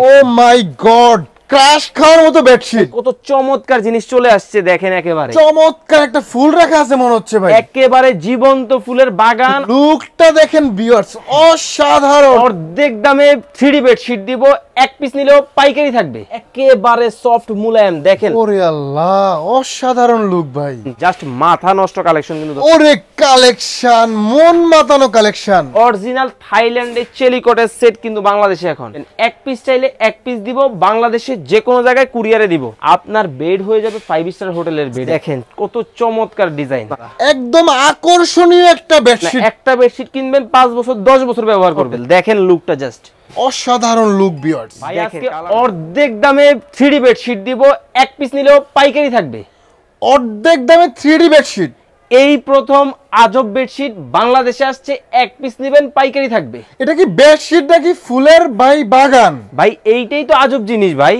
ও মাই god, crush খাওয়ার মতো bedsheet. কত চমৎকার জিনিস চলে আসছে দেখেন, একেবারে চমৎকার একটা ফুল রাখা আছে মনে হচ্ছে ভাই, একেবারে জীবন্ত ফুলের বাগান। লুকটা দেখেন ভিউয়ার্স, অসাধারণ। অর্ধেক দামে 3D বেডশিট দিব, এক পিস নিলেও পাইকারি থাকবে, একেবারে সফট মুলায়ম। দেখেন ওরে আল্লাহ, অসাধারণ লুক ভাই, জাস্ট মাথা নষ্ট কালেকশন কিন্তু। ওরে কালেকশন, মন মাতানো কালেকশন। অরিজিনাল থাইল্যান্ডের চেলিকটের সেট কিন্তু বাংলাদেশে এখন এক পিস চাইলে এক পিস দিব, বাংলাদেশে যে কোনো জায়গায় কুরিয়ারে দিব। আপনার বেড হয়ে যাবে 5 স্টার হোটেলের বেড। দেখেন কত চমৎকার ডিজাইন, একদম আকর্ষণীয় একটা বেডশিট। একটা বেডশিট কিনবেন 5 বছর 10 বছর ব্যবহার করবেন। দেখেন লুকটা জাস্ট অসাধারণ লুক ভিউয়ার্স। ভাই আজকে অর্ধেক দামে 3D বেডশিট দিব, এক পিস নিলেও পাইকারি থাকবে। অর্ধেক দামে 3D বেডশিট, এই প্রথম আজব বেডশিট বাংলাদেশে আসছে, এক পিস নেবেন পাইকারি থাকবে। এটা কি বেডশিট নাকি ফুলের ভাই বাগান? ভাই এইটাই তো আজব জিনিস ভাই,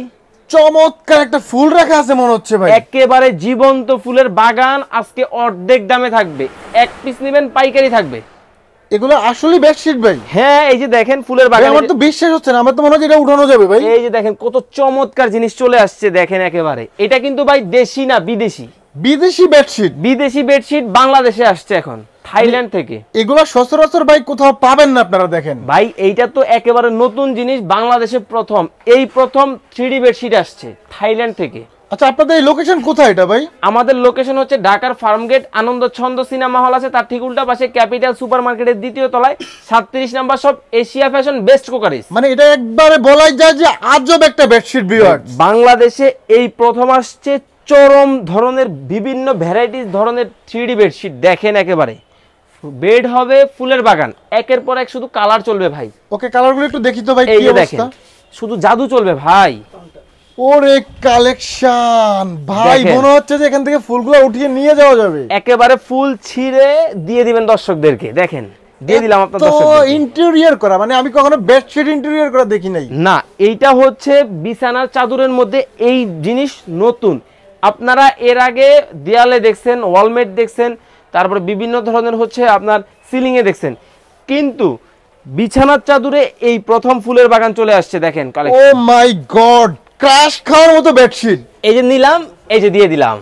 চমৎকার একটা ফুল রাখা আছে মনে হচ্ছে ভাই, একেবারে জীবন্ত ফুলের বাগান। আজকে অর্ধেক দামে থাকবে, এক পিস নেবেন পাইকারি থাকবে। এগুলো আসলে বেডশিট ভাই? হ্যাঁ, এই যে দেখেন ফুলের বাগান। আমার তো বিশ্বাস হচ্ছে না, আমার তো মনে হচ্ছে এটা উঠানো যাবে ভাই। এই যে দেখেন কত চমৎকার জিনিস চলে আসছে দেখেন, একেবারে এটা কিন্তু ভাই দেশি না বিদেশি। বিদেশি বেডশিট, বিদেশি বেডশিট বাংলাদেশে আসছে এখন থাইল্যান্ড থেকে। এগুলো সচরাচর ভাই কোথাও পাবেন না আপনারা। দেখেন ভাই এইটা তো একেবারে নতুন জিনিস, বাংলাদেশে প্রথম, এই প্রথম 3D বেডশিট আসছে থাইল্যান্ড থেকে। আচ্ছা, আপনাদের এই লোকেশন কোথায় এটা ভাই? আমাদের লোকেশন হচ্ছে ঢাকার ফার্মগেট আনন্দ ছন্দ সিনেমা হল আছে, তার ঠিক উল্টা পাশে ক্যাপিটাল সুপার মার্কেটের দ্বিতীয় তলায় 37 number shop, Asia fashion best crockeries. মানে এটা একবারে বলাই যায় যে আজব একটা বেডশিট ভিউয়ার্স। বাংলাদেশে এই প্রথম আসছে চরম ধরনের বিভিন্ন ভ্যারাইটিস ধরনের 3D বেডশিট। দেখেন একেবারে বেড হবে ফুলের বাগান, একের পর এক শুধু কালার চলবে ভাই। ওকে, কালারগুলো একটু দেখি তো ভাই, এই কি যে অবস্থা? দেখেন শুধু জাদু চলবে ভাই। ওরে কালেকশন ভাই, মনে হচ্ছে যে এখান থেকে ফুলগুলো উঠিয়ে নিয়ে যাওয়া যাবে। একেবারে ফুল ছিঁড়ে দিয়ে দিবেন দর্শকদেরকে। দেখেন দিয়ে দিলাম আপনার তো দর্শকদেরকে। ইন্টেরিয়র করা, মানে আমি কখনো বেডশিট ইন্টেরিয়র করা দেখি নাই। না, এইটা হচ্ছে বিছানার চাদরের মধ্যে এই জিনিস নতুন। আপনারা এর আগে দেয়ালে দেখছেন, ওয়ালমেট দেখছেন, তারপরে বিভিন্ন ধরনের হচ্ছে আপনার সিলিং এ দেখছেন, কিন্তু বিছানার চাদরে এই প্রথম ফুলের বাগান চলে আসছে। দেখেন ও কালেকশন, মাই গড, ক্রাশ খাওয়ার মতো বেডশিট। এই যে নিলাম, এই যে দিয়ে দিলাম,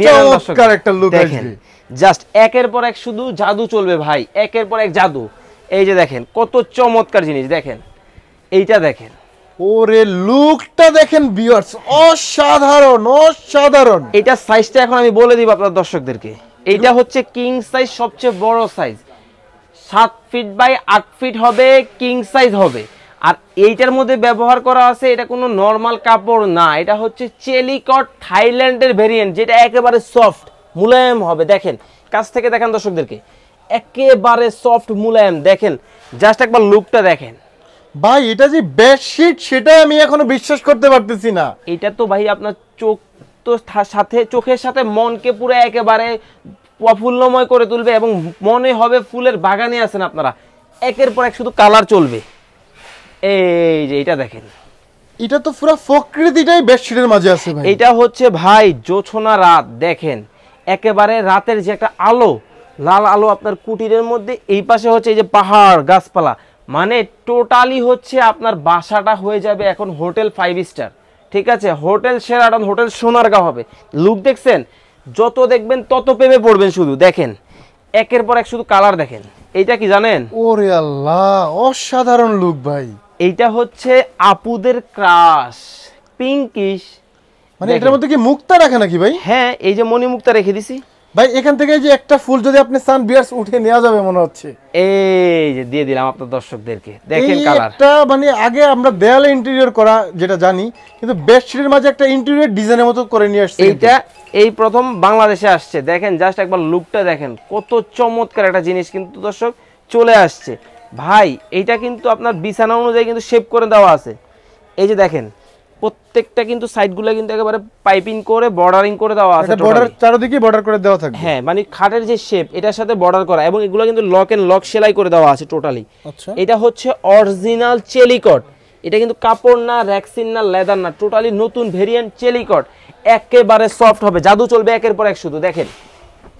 চমৎকার একটা লুক দেখেন জাস্ট একের পর এক শুধু জাদু চলবে ভাই, একের পর এক জাদু। এই যে দেখেন কত চমৎকার জিনিস, দেখেন এইটা দেখেন, ওরে লুকটা দেখেন ভিউয়ার্স, অসাধারণ অসাধারণ। এটা সাইজটা এখন আমি বলে দিব আপনার দর্শকদেরকে। এইটা হচ্ছে কিং সাইজ, সবচেয়ে বড় সাইজ, 7 ফিট বাই 8 ফিট হবে, কিং সাইজ হবে। আর এইটার মধ্যে ব্যবহার করা আছে, এটা কোনো নর্মাল কাপড় না, এটা হচ্ছে চেলিকট থাইল্যান্ডের ভেরিয়েন্ট, যেটা একেবারে সফট মুলায়ম হবে। দেখেন কাছ থেকে দেখেন দর্শকদেরকে, একেবারে সফট মুলায়ম। দেখেন জাস্ট একবার লুকটা দেখেন ভাই, এটা যে বেডশিট সেটা আমি এখনো বিশ্বাস করতে পারতেছি না। এটা তো ভাই আপনার চোখ তো সাথে, চোখের সাথে মনকে পুরো একেবারে প্রফুল্লময় করে তুলবে, এবং মনে হবে ফুলের বাগানে আছেন আপনারা। একের পর এক শুধু কালার চলবে। এই যে এটা দেখেন, এটা তো পুরো প্রকৃতিটাই বেডশিটের মাঝে আছে ভাই। এটা হচ্ছে ভাই জোছনা রাত। দেখেন একেবারে রাতের যে একটা আলো, লাল আলো আপনার কুটিরের মধ্যে, এই পাশে হচ্ছে এই যে পাহাড় গাছপালা, মানে টোটালি হচ্ছে আপনার বাসাটা হয়ে যাবে এখন হোটেল 5 স্টার। ঠিক আছে, হোটেল শেরাটন, হোটেল সোনারগাঁও হবে। লুক দেখছেন, যত দেখবেন তত প্রেমে পড়বেন শুধু। দেখেন একের পর এক শুধু কালার দেখেন। এইটা কি জানেন? ওরে আল্লাহ, অসাধারণ লুক ভাই। এইটা হচ্ছে আপুদের ক্রাশ, পিঙ্কিশ। মানে এটার মধ্যে কি মুক্তা রাখা নাকি ভাই? হ্যাঁ, এই যে মণি মুক্তা রেখে দিছি ভাই। এখান থেকে যে একটা ফুল যদি আপনি সান বিয়ার্স উঠে নেওয়া যাবে মনে হচ্ছে। এই যে দিয়ে দিলাম আপনার দর্শকদেরকে। দেখেন কালার, এটা মানে আগে আমরা দেয়ালে ইন্টেরিয়র করা যেটা জানি, কিন্তু বেডশিটের মাঝে একটা ইন্টেরিয়র ডিজাইনের মতো করে নিয়ে আসছে। এইটা এই প্রথম বাংলাদেশে আসছে। দেখেন জাস্ট একবার লুকটা দেখেন, কত চমৎকার একটা জিনিস কিন্তু দর্শক চলে আসছে ভাই। এইটা কিন্তু আপনার বিছানা অনুযায়ী কিন্তু শেপ করে দেওয়া আছে। এই যে দেখেন প্রত্যেকটা কিন্তু সাইডগুলো কিন্তু একেবারে পাইপিং করে বর্ডারিং করে দেওয়া আছে, বর্ডার চারদিকে বর্ডার করে দেওয়া থাকে। হ্যাঁ, মানে খাটের যে শেপ এটার সাথে বর্ডার করা, এবং এগুলো কিন্তু লক এন্ড লক সেলাই করে দেওয়া আছে টোটালি। আচ্ছা, এটা হচ্ছে অরিজিনাল চেলিকট, এটা কিন্তু কাপড় না, র্যাক্সিন না, লেদার না, টোটালি নতুন ভেরিয়েন্ট চেলিকট। একেবারে সফট হবে, জাদু চলবে একের পর এক শুধু। দেখেন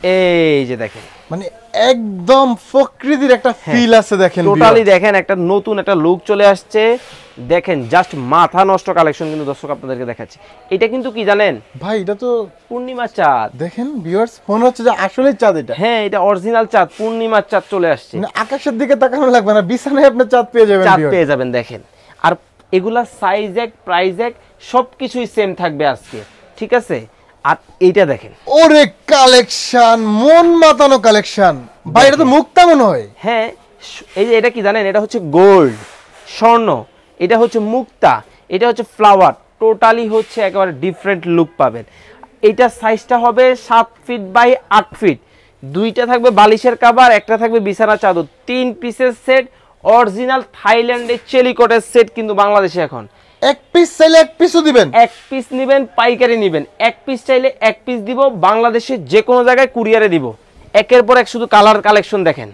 এই যে দেখেন মানে একদম প্রকৃতির একটা ফিল আছে দেখেন টোটালি দেখেন একটা নতুন একটা লুক চলে আসছে দেখেন জাস্ট মাথা নষ্ট কালেকশন কিন্তু দর্শক আপনাদেরকে দেখাচ্ছি এটা কিন্তু কি জানেন ভাই এটা তো পূর্ণিমা চাঁদ দেখেন ভিউয়ার্স মনে হচ্ছে যে আসলেই চাঁদ এটা হ্যাঁ এটা অরিজিনাল চাঁদ পূর্ণিমার চাঁদ চলে আসছে মানে আকাশের দিকে তাকানো লাগবে না বিছানায় আপনি চাঁদ পেয়ে যাবেন চাঁদ viewers। পেয়ে যাবেন দেখেন আর এগুলা সাইজ এক প্রাইস এক সবকিছুই সেম থাকবে আজকে ঠিক আছে আর এইটা দেখেন ওরে কালেকশন মন মাতানো কালেকশন ভাই এটা তো মুক্তা মনে হয় হ্যাঁ এই যে এটা কি জানেন এটা হচ্ছে গোল্ড স্বর্ণ এটা হচ্ছে মুক্তা এটা হচ্ছে ফ্লাওয়ার টোটালি হচ্ছে একেবারে ডিফারেন্ট লুক পাবেন এইটা সাইজটা হবে 7 ফিট বাই 8 ফিট দুইটা থাকবে বালিশের কভার একটা থাকবে বিছানা চাদর 3 পিসের সেট অরিজিনাল থাইল্যান্ডের চেলিকটের সেট কিন্তু বাংলাদেশে এখন এক পিস চাইলে এক পিসও দিবেন এক পিস নেবেন পাইকারি নেবেন এক পিস চাইলে এক পিস দিব বাংলাদেশের যে কোনো জায়গায় কুরিয়ারে দিব একের পর এক শুধু কালার কালেকশন দেখেন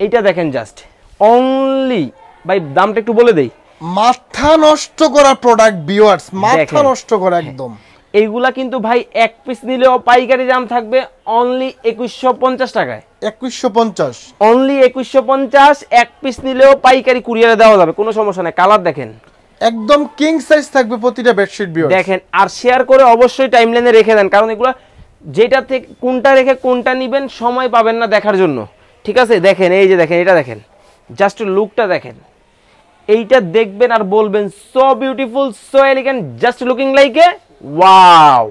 এইটা দেখেন জাস্ট অনলি ভাই দামটা একটু বলে দেই মাথা নষ্ট করা প্রোডাক্ট ভিউয়ার্স মাথা দেখেন। নষ্ট করা একদম এইগুলা কিন্তু ভাই এক পিস নিলেও পাইকারি দাম থাকবে অনলি 2150 টাকায় 2150 অনলি 2150 এক পিস নিলেও পাইকারি কুরিয়ারে দেওয়া যাবে কোনো সমস্যা নেই কালার দেখেন একদম কিং সাইজ থাকবে প্রতিটা বেডশিট ভিউয়ার্স দেখেন আর শেয়ার করে অবশ্যই টাইমলাইনে রেখে দেন কারণ এগুলো যেটা থেকে কোনটা রেখে কোনটা নেবেন সময় পাবেন না দেখার জন্য ঠিক আছে দেখেন এই যে দেখেন এটা দেখেন জাস্ট লুকটা দেখেন এইটা দেখবেন আর বলবেন so beautiful so elegant just looking like a wow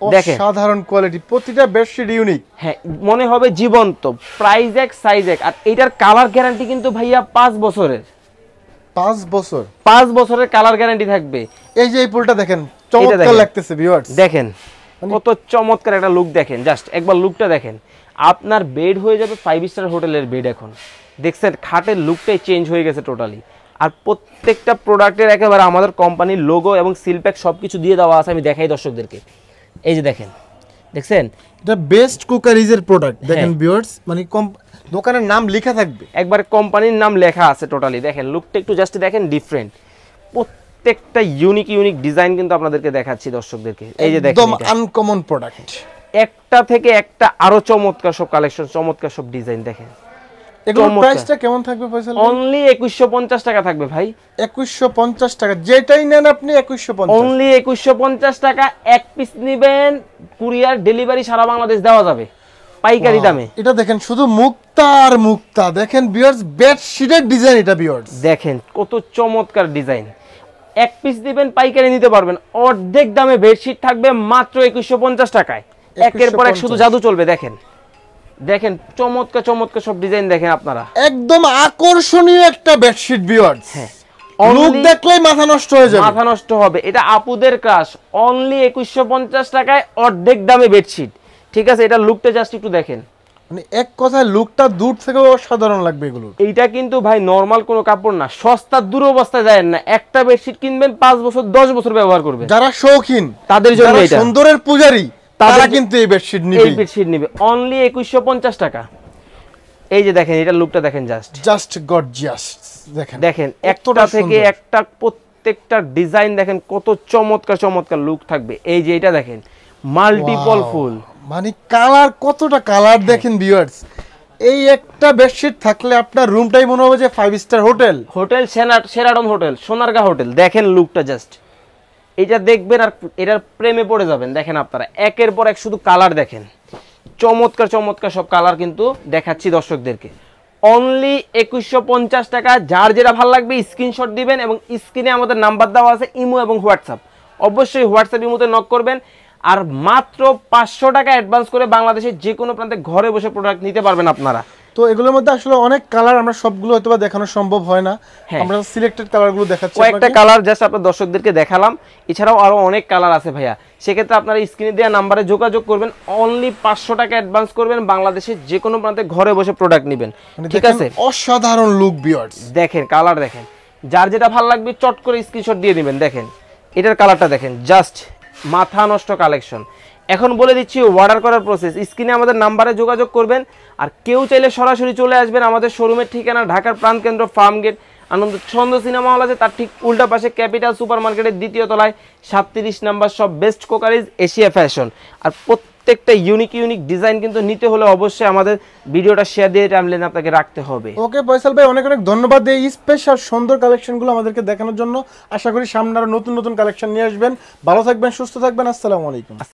দেখেন সাধারণ কোয়ালিটি প্রতিটা বেডশিট ইউনিক হ্যাঁ মনে হবে জীবন্ত প্রাইস এক সাইজ এক আর এটার কালার গ্যারান্টি কিন্তু ভাইয়া 5 বছরের 5 বছর 5 বছরের কালার গ্যারান্টি থাকবে এই যে এই ফুলটা দেখেন চমৎকার দেখেন। লাগতেছে ভিউয়ার্স দেখেন কত চমৎকার একটা লুক দেখেন জাস্ট একবার লুকটা দেখেন আপনার বেড হয়ে যাবে 5 স্টার হোটেলের বেড এখন দেখছেন খাটের লুকটাই চেঞ্জ হয়ে গেছে টোটালি আর প্রত্যেকটা প্রোডাক্টের একেবারে আমাদের কোম্পানির লোগো এবং সিল প্যাক সবকিছু দিয়ে দেওয়া আছে আমি দেখাই দর্শকদেরকে এই যে দেখেন দেখছেন এটা বেস্ট কুকারিজের প্রোডাক্ট দেখেন হ্যাঁ। ভিউয়ার্স মানে দোকানের নাম লেখা থাকবে একবার কোম্পানির নাম লেখা আছে টোটালি দেখেন লুকটা একটু জাস্ট দেখেন ডিফারেন্ট প্রত্যেকটা ইউনিক ইউনিক ডিজাইন কিন্তু আপনাদেরকে দেখাচ্ছি দর্শকদেরকে এই যে দেখেন একদম এটা। আনকমন প্রোডাক্ট একটা থেকে একটা আরো চমৎকার সব কালেকশন চমৎকার সব ডিজাইন দেখেন এগুলোর চমৎকার। প্রাইসটা কেমন থাকবে ফয়সাল অনলি 2150 টাকা থাকবে ভাই 2150 টাকা যেটাই নেন আপনি 2150 অনলি 2150 টাকা এক পিস নেবেন কুরিয়ার ডেলিভারি সারা বাংলাদেশ দেওয়া যাবে পাইকারি দামে এটা দেখেন শুধু মুক্তা আর মুক্তা দেখেন ভিউয়ার্স বেডশিটের ডিজাইন এটা ভিউয়ার্স দেখেন কত চমৎকার ডিজাইন এক পিস দিবেন পাইকারি নিতে পারবেন অর্ধেক দামে বেডশিট থাকবে মাত্র 2150 টাকায় একের পর এক শুধু জাদু চলবে দেখেন দেখেন চমৎকার চমৎকার সব ডিজাইন দেখেন আপনারা একদম আকর্ষণীয় একটা বেডশিট ভিউয়ার্স হ্যাঁ লুক Only- দেখলেই মাথা নষ্ট হয়ে যাবে মাথা নষ্ট হবে এটা আপুদের ক্রাশ অনলি 2150 টাকায় অর্ধেক দামে বেডশিট ঠিক আছে এটা লুকটা জাস্ট একটু দেখেন মানে এক কথায় লুকটা দূর থেকে অসাধারণ লাগবে এগুলো এইটা কিন্তু ভাই নরমাল কোনো কাপড় না সস্তা দূর অবস্থায় যায় না একটা বেডশিট কিনবেন 5 বছর 10 বছর ব্যবহার করবেন যারা শৌখিন তাদের জন্য যারা এটা সুন্দরের পূজারী তারা তাদের- কিন্তু এই বেডশিট এই নিবে বেডশিট নিবে অনলি 2150 টাকা এই যে দেখেন এটা লুকটা দেখেন জাস্ট জাস্ট গর্জিয়াস দেখেন দেখেন কতটা একটা থেকে সুন্দর। একটা প্রত্যেকটা ডিজাইন দেখেন কত চমৎকার চমৎকার লুক থাকবে এই যে এটা দেখেন মাল্টিপল Wow! ফুল মানে কালার কতটা কালার দেখেন ভিউয়ার্স এই একটা বেডশিট থাকলে আপনার রুমটাই মনে হবে যে 5 star hotel hotel Sheraton hotel Sonargaon hotel দেখেন লুকটা জাস্ট এটা দেখবেন আর এটার প্রেমে পড়ে যাবেন দেখেন আপনারা একের পর এক শুধু কালার দেখেন চমৎকার চমৎকার সব কালার কিন্তু দেখাচ্ছি দর্শকদেরকে অনলি 2150 টাকা যার যেটা ভালো লাগবে স্ক্রিনশট দিবেন এবং স্ক্রিনে আমাদের নাম্বার দেওয়া আছে ইমো এবং হোয়াটসঅ্যাপ অবশ্যই হোয়াটসঅ্যাপ ইমোতে নক করবেন আর মাত্র 500 টাকা অ্যাডভান্স করে বাংলাদেশের যে কোনো প্রান্তে ঘরে বসে প্রোডাক্ট নিতে পারবেন আপনারা তো এগুলোর মধ্যে আসলে অনেক কালার আমরা সবগুলো হয়তো বা দেখানো সম্ভব হয় না হ্যাঁ। আমরা সিলেক্টেড কালারগুলো দেখাচ্ছি কয়েকটা আপনাকে। কালার জাস্ট আপনার দর্শকদেরকে দেখালাম এছাড়াও আরো অনেক কালার আছে ভাইয়া সেক্ষেত্রে আপনারা স্ক্রিনে দেওয়া নাম্বারে যোগাযোগ করবেন অনলি 500 টাকা অ্যাডভান্স করবেন বাংলাদেশের যে কোনো প্রান্তে ঘরে বসে প্রোডাক্ট নেবেন মানে ঠিক দেখেন, আছে অসাধারণ লুক ভিউয়ার্স দেখেন কালার দেখেন যার যেটা ভালো লাগবে চট করে স্ক্রিনশট দিয়ে দিবেন দেখেন এটার কালারটা দেখেন জাস্ট মাথা নষ্ট কালেকশন এখন বলে দিচ্ছি অর্ডার করার প্রসেস স্ক্রিনে আমাদের নাম্বারে যোগাযোগ করবেন আর কেউ চাইলে সরাসরি চলে আসবেন আমাদের শোরুমের ঠিকানা ঢাকার প্রাণকেন্দ্র ফার্ম গেট আনন্দ ছন্দ সিনেমা হল আছে তার ঠিক উল্টা পাশে ক্যাপিটাল সুপার মার্কেটের দ্বিতীয় তলায় 37 নাম্বার সব বেস্ট কোকারিজ এশিয়া ফ্যাশন আর প্রত্যেকটা ইউনিক ইউনিক ডিজাইন কিন্তু নিতে হলে অবশ্যই আমাদের ভিডিওটা শেয়ার দিয়ে টাইমলাইনে আপনাকে রাখতে হবে। ওকে ফয়সাল ভাই, অনেক অনেক ধন্যবাদ এই স্পেশাল সুন্দর কালেকশনগুলো আমাদেরকে দেখানোর জন্য। আশা করি সামনে আরো নতুন নতুন কালেকশন নিয়ে আসবেন। ভালো থাকবেন, সুস্থ থাকবেন, আসসালামু আলাইকুম।